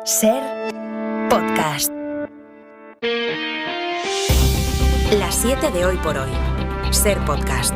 Ser podcast. Las 7 de hoy por hoy. Ser podcast.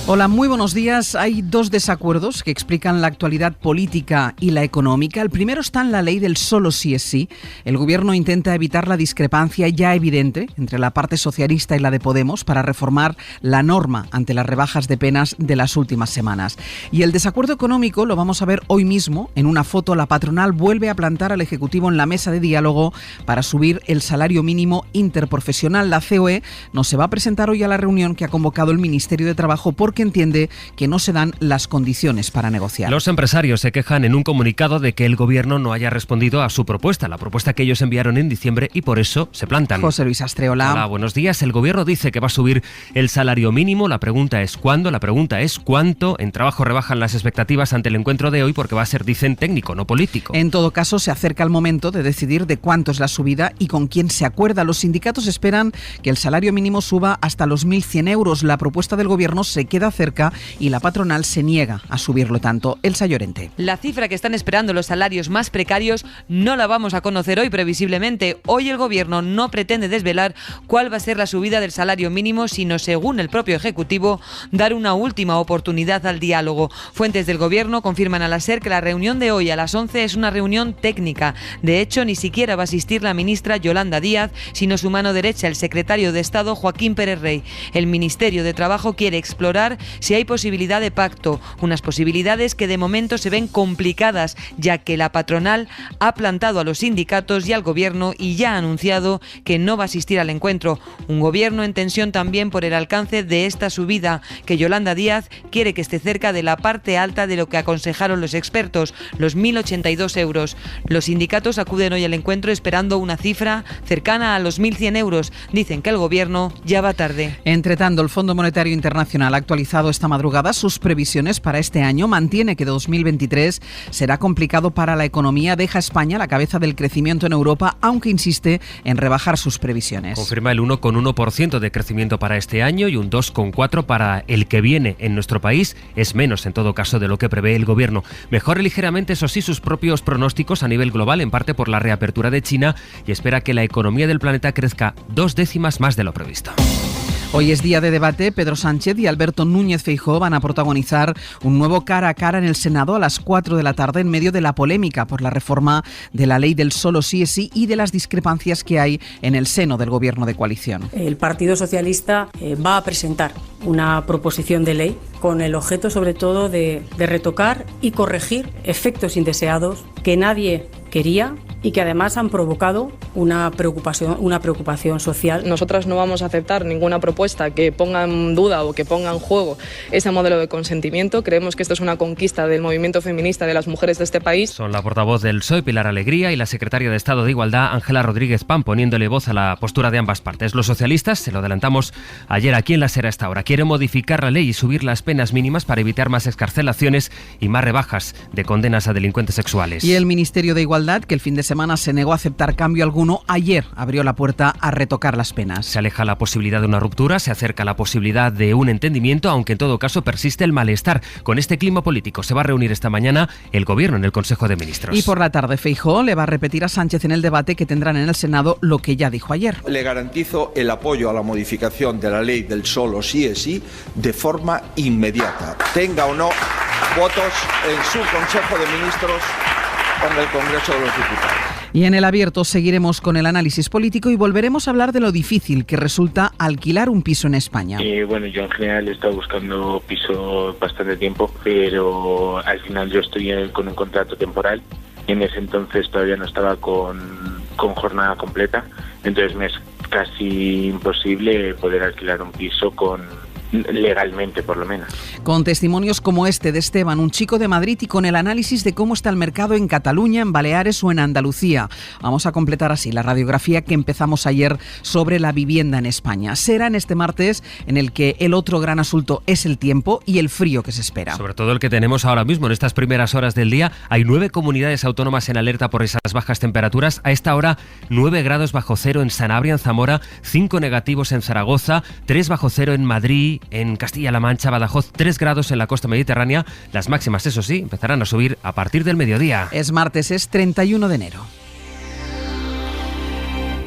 Hola, muy buenos días. Hay dos desacuerdos que explican la actualidad política y la económica. El primero está en la ley del solo sí es sí. El gobierno intenta evitar la discrepancia ya evidente entre la parte socialista y la de Podemos para reformar la norma ante las rebajas de penas de las últimas semanas. Y el desacuerdo económico lo vamos a ver hoy mismo. En una foto, la patronal vuelve a plantar al Ejecutivo en la mesa de diálogo para subir el salario mínimo interprofesional. La COE no se va a presentar hoy a la reunión que ha convocado el Ministerio de Trabajo porque entiende que no se dan las condiciones para negociar. Los empresarios se quejan en un comunicado de que el gobierno no haya respondido a su propuesta, la propuesta que ellos enviaron en diciembre, y por eso se plantan. José Luis Astreola. Hola, buenos días. El gobierno dice que va a subir el salario mínimo. La pregunta es ¿cuándo? La pregunta es ¿cuánto? En Trabajo rebajan las expectativas ante el encuentro de hoy porque va a ser, dicen, técnico, no político. En todo caso, se acerca el momento de decidir de cuánto es la subida y con quién se acuerda. Los sindicatos esperan que el salario mínimo suba hasta los 1.100 euros. La propuesta del gobierno se queda cerca y la patronal se niega a subirlo tanto. Elsa Llorente. La cifra que están esperando los salarios más precarios no la vamos a conocer hoy previsiblemente. Hoy el gobierno no pretende desvelar cuál va a ser la subida del salario mínimo, sino, según el propio Ejecutivo, dar una última oportunidad al diálogo. Fuentes del gobierno confirman a la SER que la reunión de hoy a las 11 es una reunión técnica. De hecho, ni siquiera va a asistir la ministra Yolanda Díaz, sino su mano derecha, el secretario de Estado Joaquín Pérez Rey. El Ministerio de Trabajo quiere explorar si hay posibilidad de pacto, unas posibilidades que de momento se ven complicadas, ya que la patronal ha plantado a los sindicatos y al gobierno y ya ha anunciado que no va a asistir al encuentro. Un gobierno en tensión también por el alcance de esta subida, que Yolanda Díaz quiere que esté cerca de la parte alta de lo que aconsejaron los expertos, los 1.082 euros. Los sindicatos acuden hoy al encuentro esperando una cifra cercana a los 1.100 euros. Dicen que el gobierno ya va tarde. Entre tanto, el Fondo Monetario Internacional ha actualizado esta madrugada sus previsiones para este año. Mantiene que 2023 será complicado para la economía. Deja a España a la cabeza del crecimiento en Europa, aunque insiste en rebajar sus previsiones. Confirma el 1,1% de crecimiento para este año y un 2,4% para el que viene. En nuestro país es menos, en todo caso, de lo que prevé el gobierno. Mejora ligeramente, eso sí, sus propios pronósticos a nivel global, en parte por la reapertura de China, y espera que la economía del planeta crezca 2 décimas más de lo previsto. Hoy es día de debate. Pedro Sánchez y Alberto Núñez Feijóo van a protagonizar un nuevo cara a cara en el Senado a las 4 de la tarde en medio de la polémica por la reforma de la ley del solo sí es sí y de las discrepancias que hay en el seno del gobierno de coalición. El Partido Socialista va a presentar una proposición de ley con el objeto sobre todo de retocar y corregir efectos indeseados que nadie quería y que además han provocado una preocupación social. Nosotras no vamos a aceptar ninguna propuesta que ponga en duda o que ponga en juego ese modelo de consentimiento. Creemos que esto es una conquista del movimiento feminista de las mujeres de este país. Son la portavoz del PSOE, Pilar Alegría, y la secretaria de Estado de Igualdad, Ángela Rodríguez Pam, poniéndole voz a la postura de ambas partes. Los socialistas, se lo adelantamos ayer aquí en la SER a esta hora, quieren modificar la ley y subir las penas mínimas para evitar más excarcelaciones y más rebajas de condenas a delincuentes sexuales. Y el Ministerio de Igualdad, que el fin de semana se negó a aceptar cambio alguno, ayer abrió la puerta a retocar las penas. Se aleja la posibilidad de una ruptura, se acerca la posibilidad de un entendimiento, aunque en todo caso persiste el malestar. Con este clima político se va a reunir esta mañana el gobierno en el Consejo de Ministros. Y por la tarde Feijóo le va a repetir a Sánchez en el debate que tendrán en el Senado lo que ya dijo ayer. Le garantizo el apoyo a la modificación de la ley del solo sí es sí de forma inmediata, tenga o no votos en su Consejo de Ministros o en el Congreso de los Diputados. Y en el abierto seguiremos con el análisis político y volveremos a hablar de lo difícil que resulta alquilar un piso en España. Bueno, yo en general he estado buscando piso bastante tiempo, pero al final yo estoy con un contrato temporal. En ese entonces todavía no estaba con jornada completa, entonces me es casi imposible poder alquilar un piso legalmente, por lo menos. Con testimonios como este de Esteban, un chico de Madrid, y con el análisis de cómo está el mercado en Cataluña, en Baleares o en Andalucía. Vamos a completar así la radiografía que empezamos ayer sobre la vivienda en España. Será en este martes en el que el otro gran asunto es el tiempo y el frío que se espera. Sobre todo el que tenemos ahora mismo en estas primeras horas del día. Hay 9 comunidades autónomas en alerta por esas bajas temperaturas. A esta hora 9 grados bajo cero en Sanabria, en Zamora, 5 negativos en Zaragoza, 3 bajo cero en Madrid, en Castilla-La Mancha, Badajoz, 3 grados en la costa mediterránea. Las máximas, eso sí, empezarán a subir a partir del mediodía. Es martes, es 31 de enero.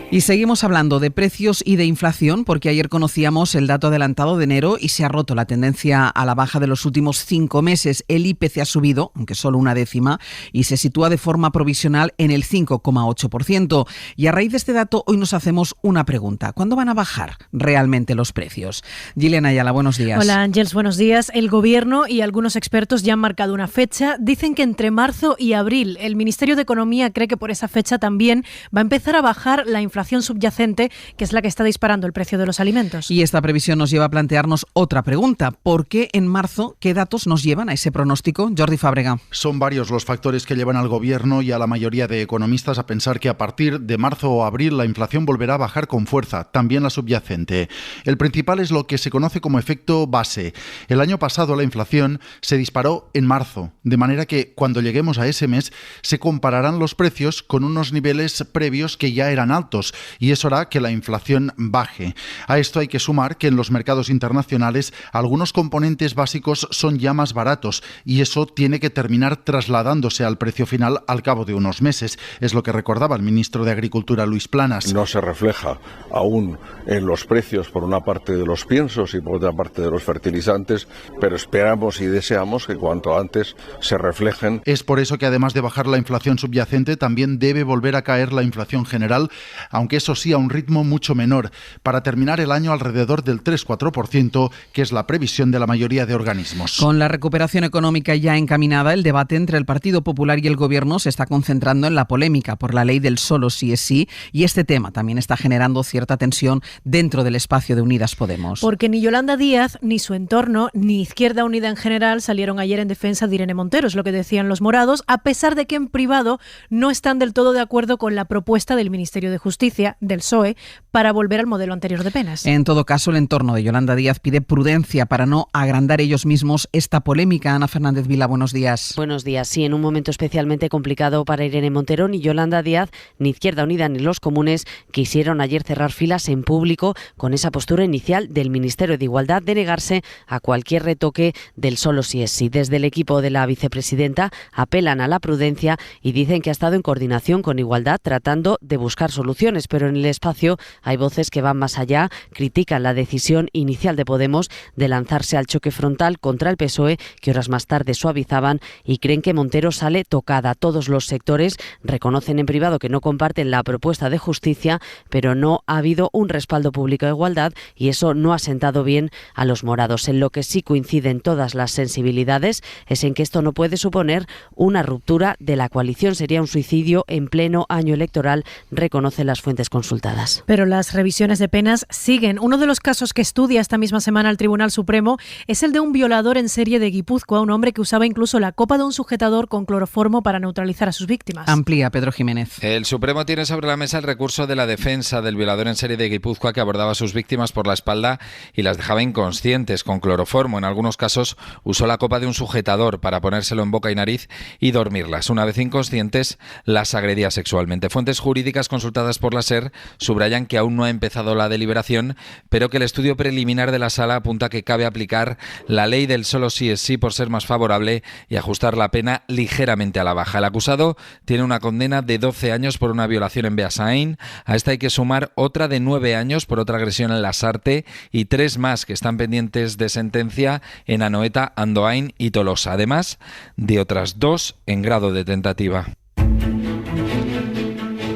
Y seguimos hablando de precios y de inflación porque ayer conocíamos el dato adelantado de enero y se ha roto la tendencia a la baja de los últimos 5 meses. El IPC ha subido, aunque solo una décima, y se sitúa de forma provisional en el 5,8%. Y a raíz de este dato hoy nos hacemos una pregunta. ¿Cuándo van a bajar realmente los precios? Gillian Ayala, buenos días. Hola Ángels, buenos días. El Gobierno y algunos expertos ya han marcado una fecha. Dicen que entre marzo y abril. El Ministerio de Economía cree que por esa fecha también va a empezar a bajar la inflación subyacente, que es la que está disparando el precio de los alimentos. Y esta previsión nos lleva a plantearnos otra pregunta. ¿Por qué en marzo? ¿Qué datos nos llevan a ese pronóstico? Jordi Fábrega. Son varios los factores que llevan al Gobierno y a la mayoría de economistas a pensar que a partir de marzo o abril la inflación volverá a bajar con fuerza, también la subyacente. El principal es lo que se conoce como efecto base. El año pasado la inflación se disparó en marzo, de manera que cuando lleguemos a ese mes se compararán los precios con unos niveles previos que ya eran altos, y eso hará que la inflación baje. A esto hay que sumar que en los mercados internacionales algunos componentes básicos son ya más baratos y eso tiene que terminar trasladándose al precio final al cabo de unos meses. Es lo que recordaba el ministro de Agricultura, Luis Planas. No se refleja aún en los precios por una parte de los piensos y por otra parte de los fertilizantes, pero esperamos y deseamos que cuanto antes se reflejen. Es por eso que además de bajar la inflación subyacente también debe volver a caer la inflación general, aunque eso sí a un ritmo mucho menor, para terminar el año alrededor del 3-4%, que es la previsión de la mayoría de organismos. Con la recuperación económica ya encaminada, el debate entre el Partido Popular y el Gobierno se está concentrando en la polémica por la ley del solo sí es sí, y este tema también está generando cierta tensión dentro del espacio de Unidas Podemos. Porque ni Yolanda Díaz, ni su entorno, ni Izquierda Unida en general salieron ayer en defensa de Irene Montero, es lo que decían los morados, a pesar de que en privado no están del todo de acuerdo con la propuesta del Ministerio de Justicia, del PSOE, para volver al modelo anterior de penas. En todo caso, el entorno de Yolanda Díaz pide prudencia para no agrandar ellos mismos esta polémica. Ana Fernández Vila, buenos días. Buenos días. Sí, en un momento especialmente complicado para Irene Montero, ni Yolanda Díaz, ni Izquierda Unida, ni los comunes quisieron ayer cerrar filas en público con esa postura inicial del Ministerio de Igualdad de negarse a cualquier retoque del solo sí es sí. Desde el equipo de la vicepresidenta apelan a la prudencia y dicen que ha estado en coordinación con Igualdad tratando de buscar soluciones, pero en el espacio hay voces que van más allá, critican la decisión inicial de Podemos de lanzarse al choque frontal contra el PSOE, que horas más tarde suavizaban, y creen que Montero sale tocada. Todos los sectores reconocen en privado que no comparten la propuesta de justicia, pero no ha habido un respaldo público de Igualdad y eso no ha sentado bien a los morados. En lo que sí coinciden todas las sensibilidades es en que esto no puede suponer una ruptura de la coalición. Sería un suicidio en pleno año electoral, reconocen las fuentes consultadas. Pero las revisiones de penas siguen. Uno de los casos que estudia esta misma semana el Tribunal Supremo es el de un violador en serie de Guipúzcoa, un hombre que usaba incluso la copa de un sujetador con cloroformo para neutralizar a sus víctimas. Amplía Pedro Jiménez. El Supremo tiene sobre la mesa el recurso de la defensa del violador en serie de Guipúzcoa, que abordaba a sus víctimas por la espalda y las dejaba inconscientes con cloroformo. En algunos casos usó la copa de un sujetador para ponérselo en boca y nariz y dormirlas. Una vez inconscientes, las agredía sexualmente. Fuentes jurídicas consultadas por la SER subrayan que aún no ha empezado la deliberación, pero que el estudio preliminar de la sala apunta que cabe aplicar la ley del solo sí es sí por ser más favorable y ajustar la pena ligeramente a la baja. El acusado tiene una condena de 12 años por una violación en Beasain. A esta hay que sumar otra de 9 años por otra agresión en Lasarte y 3 más que están pendientes de sentencia en Anoeta, Andoain y Tolosa, además de otras 2 en grado de tentativa.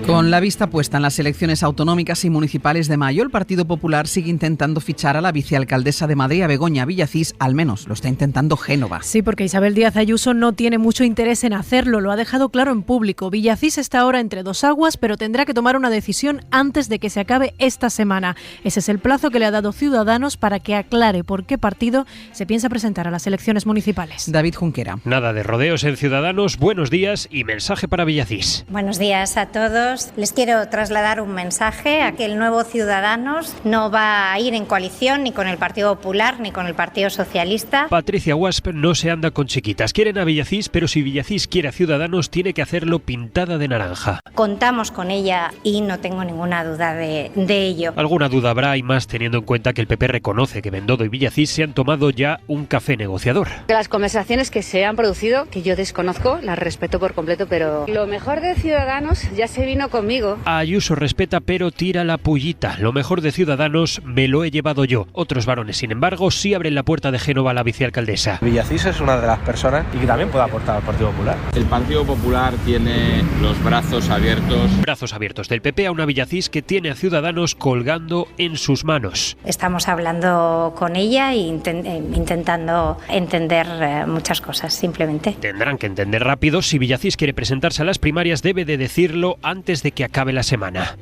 Con la vista puesta en las elecciones autonómicas y municipales de mayo, el Partido Popular sigue intentando fichar a la vicealcaldesa de Madrid, a Begoña Villacís, al menos lo está intentando Génova. Sí, porque Isabel Díaz Ayuso no tiene mucho interés en hacerlo, lo ha dejado claro en público. Villacís está ahora entre dos aguas, pero tendrá que tomar una decisión antes de que se acabe esta semana. Ese es el plazo que le ha dado Ciudadanos para que aclare por qué partido se piensa presentar a las elecciones municipales. David Junquera. Nada de rodeos en Ciudadanos, buenos días y mensaje para Villacís. Buenos días a todos. Ciudadanos. Les quiero trasladar un mensaje a que el nuevo Ciudadanos no va a ir en coalición ni con el Partido Popular ni con el Partido Socialista. Patricia Guasp no se anda con chiquitas. Quieren a Villacís, pero si Villacís quiere a Ciudadanos, tiene que hacerlo pintada de naranja. Contamos con ella y no tengo ninguna duda de ello. Alguna duda habrá y más teniendo en cuenta que el PP reconoce que Bendodo y Villacís se han tomado ya un café negociador. Las conversaciones que se han producido, que yo desconozco, las respeto por completo, pero lo mejor de Ciudadanos ya se vino conmigo. Ayuso respeta pero tira la pullita. Lo mejor de Ciudadanos me lo he llevado yo. Otros varones, sin embargo, sí abren la puerta de Génova a la vicealcaldesa. Villacís es una de las personas y que también puede aportar al Partido Popular. El Partido Popular tiene los brazos abiertos. Brazos abiertos del PP a una Villacís que tiene a Ciudadanos colgando en sus manos. Estamos hablando con ella e intentando entender muchas cosas, simplemente. Tendrán que entender rápido. Si Villacís quiere presentarse a las primarias, debe de decirlo antes de que acabe la semana.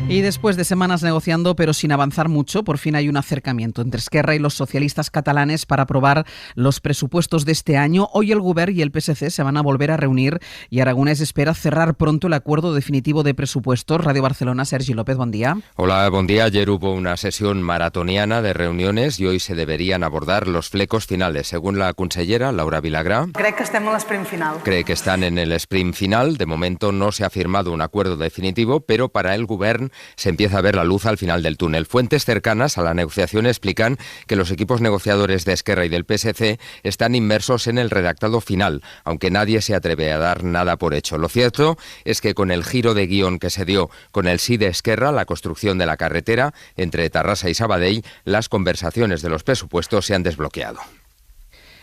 Y después de semanas negociando, pero sin avanzar mucho, por fin hay un acercamiento entre Esquerra y los socialistas catalanes para aprobar los presupuestos de este año. Hoy el Govern y el PSC se van a volver a reunir y Aragonés espera cerrar pronto el acuerdo definitivo de presupuestos. Radio Barcelona, Sergi López, buen día. Hola, buen día. Ayer hubo una sesión maratoniana de reuniones y hoy se deberían abordar los flecos finales. Según la consellera Laura Vilagrà, cree que estem en l'esprint final. Cree que están en el sprint final. De momento no se ha firmado un acuerdo definitivo, pero para el Govern se empieza a ver la luz al final del túnel. Fuentes cercanas a la negociación explican que los equipos negociadores de Esquerra y del PSC están inmersos en el redactado final, aunque nadie se atreve a dar nada por hecho. Lo cierto es que con el giro de guión que se dio con el sí de Esquerra, la construcción de la carretera entre Tarrasa y Sabadell, las conversaciones de los presupuestos se han desbloqueado.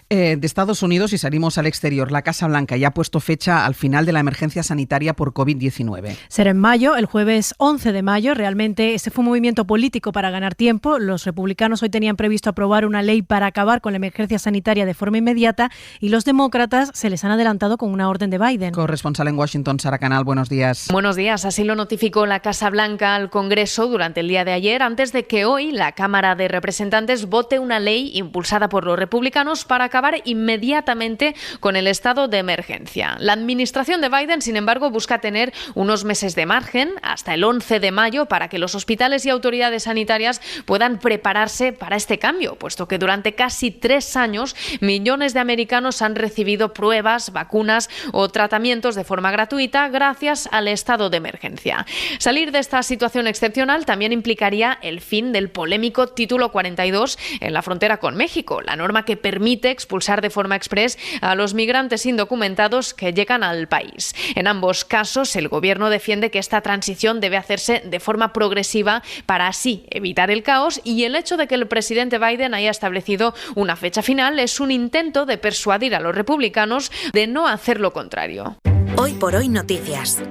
De Estados Unidos y salimos al exterior. La Casa Blanca ya ha puesto fecha al final de la emergencia sanitaria por COVID-19. Será en mayo, el jueves 11 de mayo. Realmente ese fue un movimiento político para ganar tiempo. Los republicanos hoy tenían previsto aprobar una ley para acabar con la emergencia sanitaria de forma inmediata y los demócratas se les han adelantado con una orden de Biden. Corresponsal en Washington, Sara Canal, buenos días. Buenos días. Así lo notificó la Casa Blanca al Congreso durante el día de ayer, antes de que hoy la Cámara de Representantes vote una ley impulsada por los republicanos para acabar inmediatamente con el estado de emergencia. La administración de Biden, sin embargo, busca tener unos meses de margen hasta el 11 de mayo para que los hospitales y autoridades sanitarias puedan prepararse para este cambio, puesto que durante casi 3 años millones de americanos han recibido pruebas, vacunas o tratamientos de forma gratuita gracias al estado de emergencia. Salir de esta situación excepcional también implicaría el fin del polémico Título 42 en la frontera con México, la norma que permite expulsar de forma exprés a los migrantes indocumentados que llegan al país. En ambos casos, el gobierno defiende que esta transición debe hacerse de forma progresiva para así evitar el caos, y el hecho de que el presidente Biden haya establecido una fecha final es un intento de persuadir a los republicanos de no hacer lo contrario. Hoy por hoy noticias.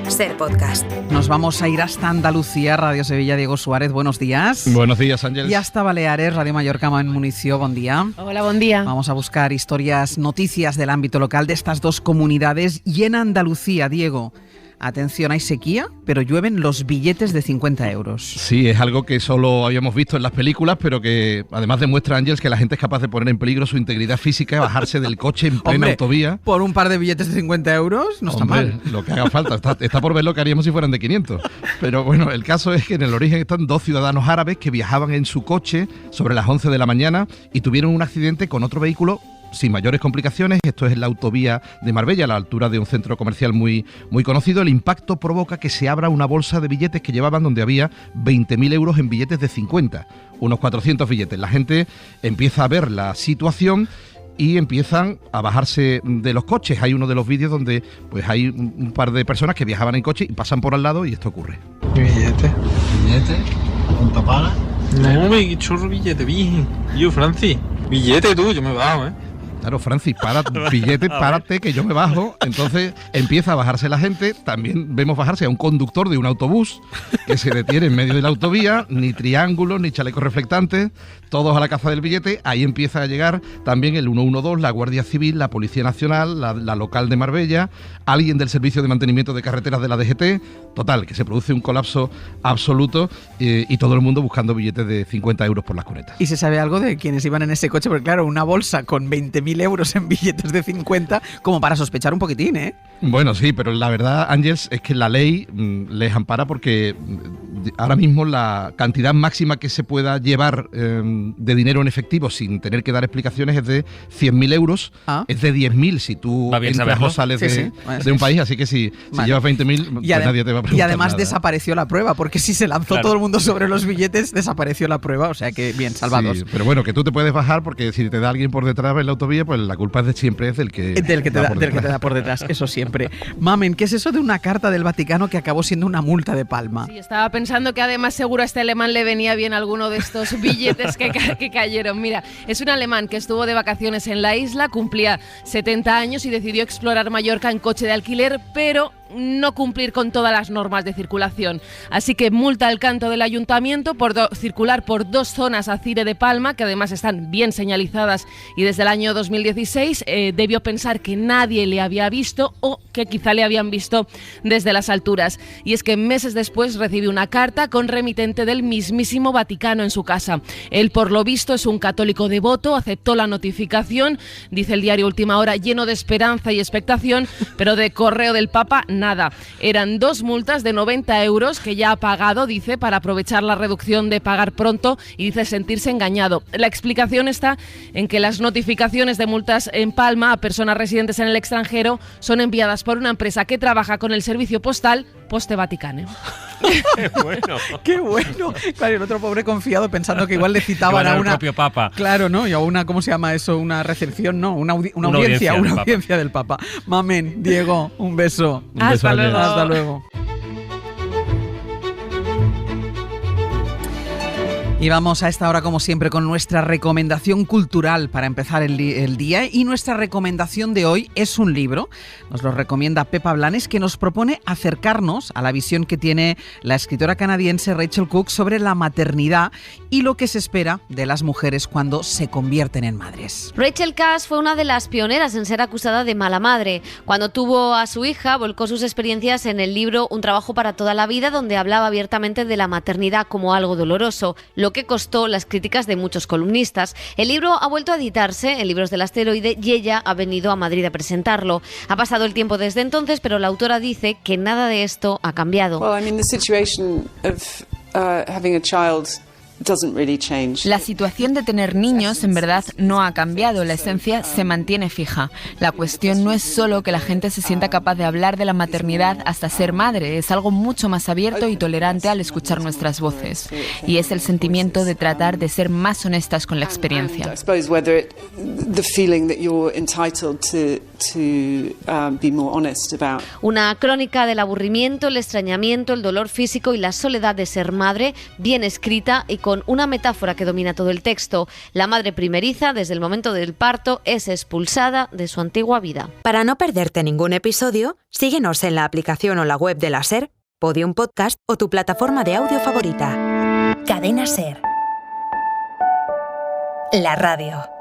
Ser podcast. Nos vamos a ir hasta Andalucía, Radio Sevilla, Diego Suárez, buenos días. Buenos días, Ángeles. Y hasta Baleares, Radio Mallorca, en Munició, buen día. Hola, buen día. Vamos a buscar historias, noticias del ámbito local de estas dos comunidades. Y en Andalucía, Diego, atención, hay sequía, pero llueven los billetes de 50 euros. Sí, es algo que solo habíamos visto en las películas, pero que además demuestra, Ángeles, que la gente es capaz de poner en peligro su integridad física y bajarse del coche en plena autovía. Por un par de billetes de 50 euros no está mal. Lo que haga falta. Está por ver lo que haríamos si fueran de 500. Pero bueno, el caso es que en el origen están 2 ciudadanos árabes que viajaban en su coche sobre las 11 de la mañana y tuvieron un accidente con otro vehículo sin mayores complicaciones. Esto es en la autovía de Marbella, a la altura de un centro comercial muy conocido. El impacto provoca que se abra una bolsa de billetes que llevaban, donde había 20.000 euros en billetes de 50, unos 400 billetes. La gente empieza a ver la situación y empiezan a bajarse de los coches. Hay uno de los vídeos donde pues hay un par de personas que viajaban en coche y pasan por al lado y esto ocurre. Billete, ¿cuánto paga? No, me chorro billete, bien. Yo, Francis, billete tú, yo me bajo, Claro, Francis, billete, párate, que yo me bajo. Entonces empieza a bajarse la gente. También vemos bajarse a un conductor de un autobús que se detiene en medio de la autovía. Ni triángulos, ni chalecos reflectantes. Todos a la caza del billete. Ahí empieza a llegar también el 112, la Guardia Civil, la Policía Nacional, la local de Marbella, alguien del Servicio de Mantenimiento de Carreteras de la DGT. Total, que se produce un colapso absoluto y todo el mundo buscando billetes de 50 euros por las cunetas. ¿Y se sabe algo de quienes iban en ese coche? Porque claro, una bolsa con 20.000 euros en billetes de 50, como para sospechar un poquitín, ¿eh? Bueno, sí, pero la verdad, Ángels, es que la ley les ampara porque ahora mismo la cantidad máxima que se pueda llevar de dinero en efectivo sin tener que dar explicaciones es de 100.000 euros, es de 10.000 si tú entras o sales de un país, así que si llevas 20.000, pues nadie te va a preguntar. Y además nada. Desapareció la prueba, porque si se lanzó todo el mundo sobre los billetes, desapareció la prueba, o sea que bien, salvados. Sí, pero bueno, que tú te puedes bajar porque si te da alguien por detrás en la autovía, pues la culpa siempre es del que te da por detrás, eso siempre. Mamen, ¿qué es eso de una carta del Vaticano que acabó siendo una multa de palma? Sí, estaba pensando que además seguro a este alemán le venía bien alguno de estos billetes que cayeron. Mira, es un alemán que estuvo de vacaciones en la isla, cumplía 70 años y decidió explorar Mallorca en coche de alquiler, pero no cumplir con todas las normas de circulación. Así que multa al canto del ayuntamiento por circular por 2 zonas a Cire de Palma, que además están bien señalizadas y desde el año 2016 debió pensar que nadie le había visto o que quizá le habían visto desde las alturas. Y es que meses después recibió una carta con remitente del mismísimo Vaticano en su casa. Él, por lo visto, es un católico devoto, aceptó la notificación, dice el diario Última Hora, lleno de esperanza y expectación, pero de correo del Papa nada. Eran 2 multas de 90 euros que ya ha pagado, dice, para aprovechar la reducción de pagar pronto y dice sentirse engañado. La explicación está en que las notificaciones de multas en Palma a personas residentes en el extranjero son enviadas por una empresa que trabaja con el servicio postal Poste Vaticane. ¡Qué bueno! ¡Qué bueno! Claro, el otro pobre confiado pensando que igual le citaban a una... el propio Papa. Claro, ¿no? Y a una, ¿cómo se llama eso? Una recepción, ¿no? Una audiencia del Papa. Mamen, Diego, un beso. Hasta luego. Hasta luego. Y vamos a esta hora, como siempre, con nuestra recomendación cultural para empezar el día. Y nuestra recomendación de hoy es un libro. Nos lo recomienda Pepa Blanes, que nos propone acercarnos a la visión que tiene la escritora canadiense Rachel Cook sobre la maternidad y lo que se espera de las mujeres cuando se convierten en madres. Rachel Cash fue una de las pioneras en ser acusada de mala madre. Cuando tuvo a su hija, volcó sus experiencias en el libro Un trabajo para toda la vida, donde hablaba abiertamente de la maternidad como algo doloroso, lo que costó las críticas de muchos columnistas. El libro ha vuelto a editarse en Libros del Asteroide y ella ha venido a Madrid a presentarlo. Ha pasado el tiempo desde entonces, pero la autora dice que nada de esto ha cambiado. La situación de tener niños en verdad no ha cambiado, la esencia se mantiene fija. La cuestión no es solo que la gente se sienta capaz de hablar de la maternidad hasta ser madre, es algo mucho más abierto y tolerante al escuchar nuestras voces. Y es el sentimiento de tratar de ser más honestas con la experiencia. Una crónica del aburrimiento, el extrañamiento, el dolor físico y la soledad de ser madre, bien escrita y con una metáfora que domina todo el texto. La madre primeriza, desde el momento del parto, es expulsada de su antigua vida. Para no perderte ningún episodio, síguenos en la aplicación o la web de la SER, Podium Podcast o tu plataforma de audio favorita. Cadena SER. La radio.